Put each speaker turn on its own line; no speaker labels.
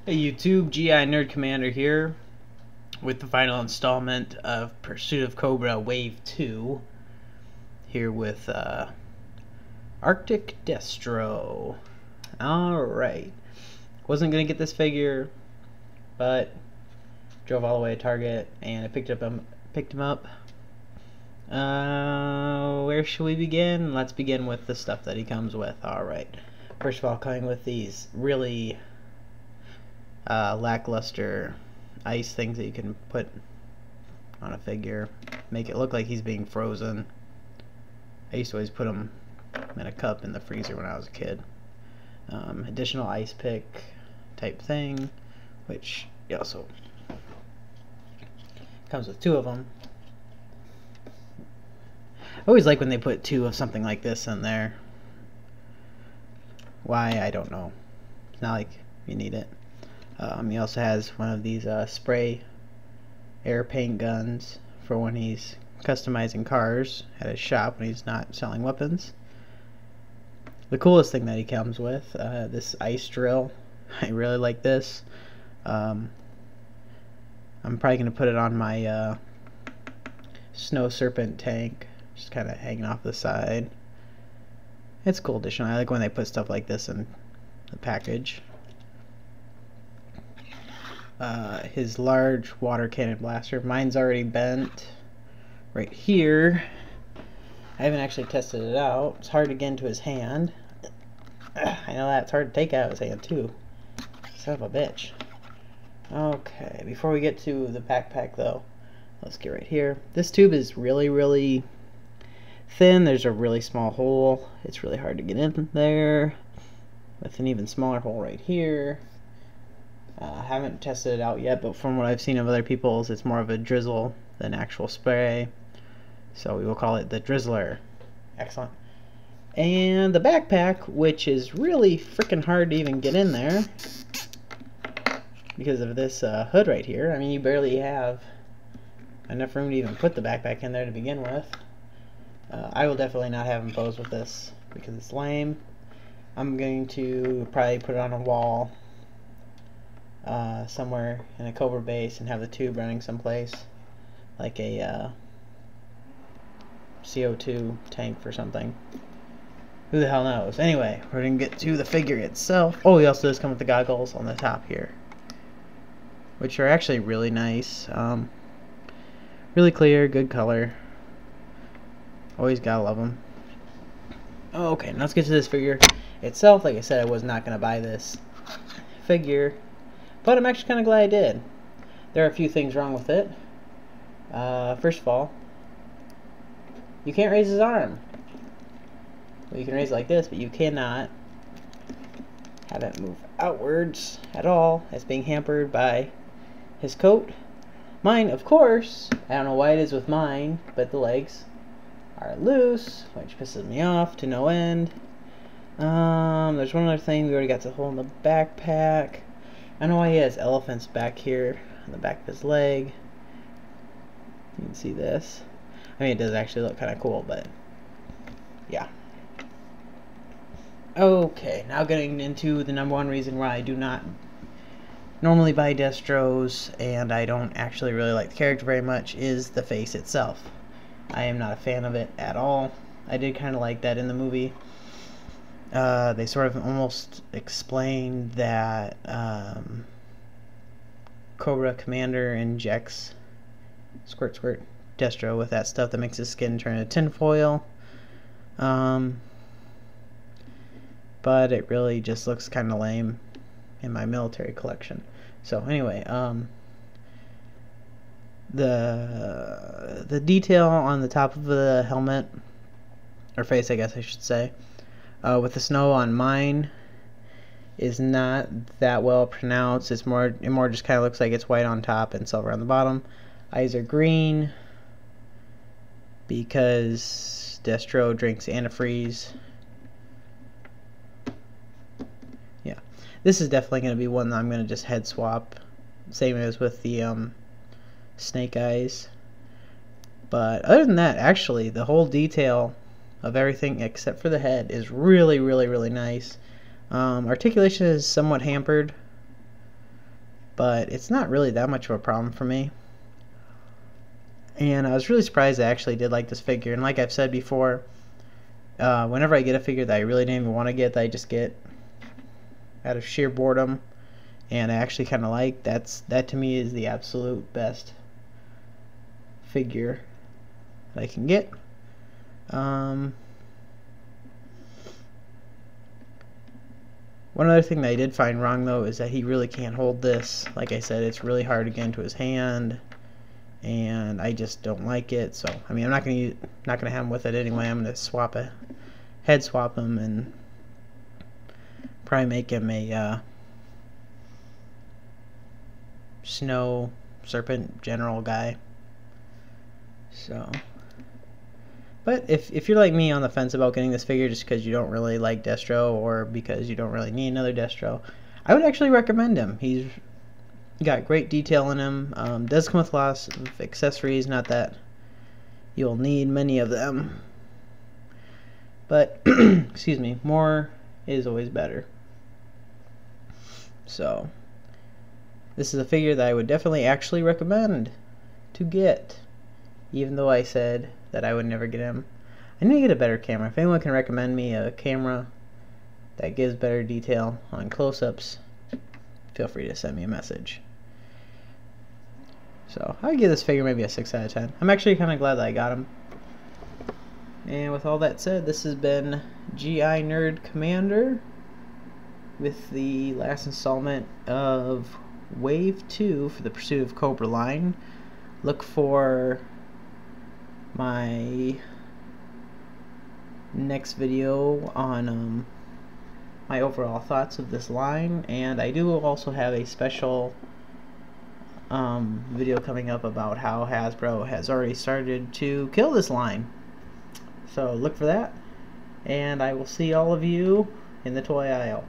Hey YouTube, GI Nerd Commander here with the final installment of Pursuit of Cobra Wave 2. Here with Arctic Destro. Alright. Wasn't going to get this figure, but drove all the way to Target and I picked him up. Where should we begin? Let's begin with the stuff that he comes with. Alright. First of all, coming with these really lackluster ice things that you can put on a figure, make it look like he's being frozen. I used to always put him in a cup in the freezer when I was a kid. Additional ice pick type thing, which also comes with two of them. I always like when they put two of something like this in there. Why, I don't know. It's not like you need it. He also has one of these spray air paint guns for when he's customizing cars at his shop when he's not selling weapons. The coolest thing that he comes with, this ice drill. I really like this. I'm probably going to put it on my Snow Serpent tank, just kind of hanging off the side. It's a cool addition. I like when they put stuff like this in the package. His large water cannon blaster. Mine's already bent right here. I haven't actually tested it out. It's hard to get into his hand. I know that. It's hard to take out of his hand too. Son of a bitch. Okay, before we get to the backpack though, let's get right here. This tube is really thin. There's a really small hole. It's really hard to get in there, with an even smaller hole right here. I haven't tested it out yet, but from what I've seen of other people's, it's more of a drizzle than actual spray. So we will call it the Drizzler. Excellent. And the backpack, which is really freaking hard to even get in there because of this hood right here. I mean, you barely have enough room to even put the backpack in there to begin with. I will definitely not have him pose with this because it's lame. I'm going to probably put it on a wall somewhere in a Cobra base and have the tube running someplace like a CO2 tank or something. Who the hell knows? Anyway, we're going to get to the figure itself. Oh, he also does come with the goggles on the top here, which are actually really nice. Really clear, good color. Always gotta love them. Okay, now let's get to this figure itself. Like I said, I was not going to buy this figure, but I'm actually kind of glad I did. There are a few things wrong with it. First of all, you can't raise his arm. Well, you can raise it like this, but you cannot have it move outwards at all. It's being hampered by his coat. Mine, of course, I don't know why it is with mine, but the legs are loose, which pisses me off to no end. There's one other thing. We already got the hole in the backpack. I know why he has elephants back here on the back of his leg. You can see this. I mean, it does actually look kind of cool, but yeah. Okay, now getting into the number one reason why I do not normally buy Destros, and I don't actually really like the character very much, is the face itself. I am not a fan of it at all. I did kind of like that in the movie. They sort of almost explained that Cobra Commander injects squirt Destro with that stuff that makes his skin turn into tinfoil. But it really just looks kind of lame in my military collection. So anyway, the detail on the top of the helmet, or face I guess I should say, with the snow on mine is not that well pronounced. It more just kind of looks like it's white on top and silver on the bottom. Eyes are green because Destro drinks antifreeze. Yeah, this is definitely going to be one that I'm going to just head swap, same as with the snake eyes. But other than that, actually, the whole detail of everything except for the head is really nice. Articulation is somewhat hampered but it's not really that much of a problem for me. And I was really surprised I actually did like this figure. And like I've said before, whenever I get a figure that I really didn't even want to get, that I just get out of sheer boredom, and I actually kind of like, that to me is the absolute best figure that I can get. One other thing that I did find wrong though is that he really can't hold this. Like I said, it's really hard to get into his hand, and I just don't like it. So I mean, I'm not gonna have him with it anyway. I'm gonna head swap him, and probably make him a snow serpent general guy. So, but if you're like me on the fence about getting this figure just because you don't really like Destro, or because you don't really need another Destro, I would actually recommend him. He's got great detail in him. Does come with lots of accessories, not that you'll need many of them, but excuse me, more is always better. So this is a figure that I would definitely actually recommend to get, even though I said that I would never get him. I need to get a better camera. If anyone can recommend me a camera that gives better detail on close-ups, feel free to send me a message. So I'd give this figure maybe a 6 out of 10. I'm actually kind of glad that I got him. And with all that said, this has been GI Nerd Commander with the last installment of Wave 2 for the Pursuit of Cobra line. Look for my next video on my overall thoughts of this line, and I do also have a special video coming up about how Hasbro has already started to kill this line. So look for that, and I will see all of you in the toy aisle.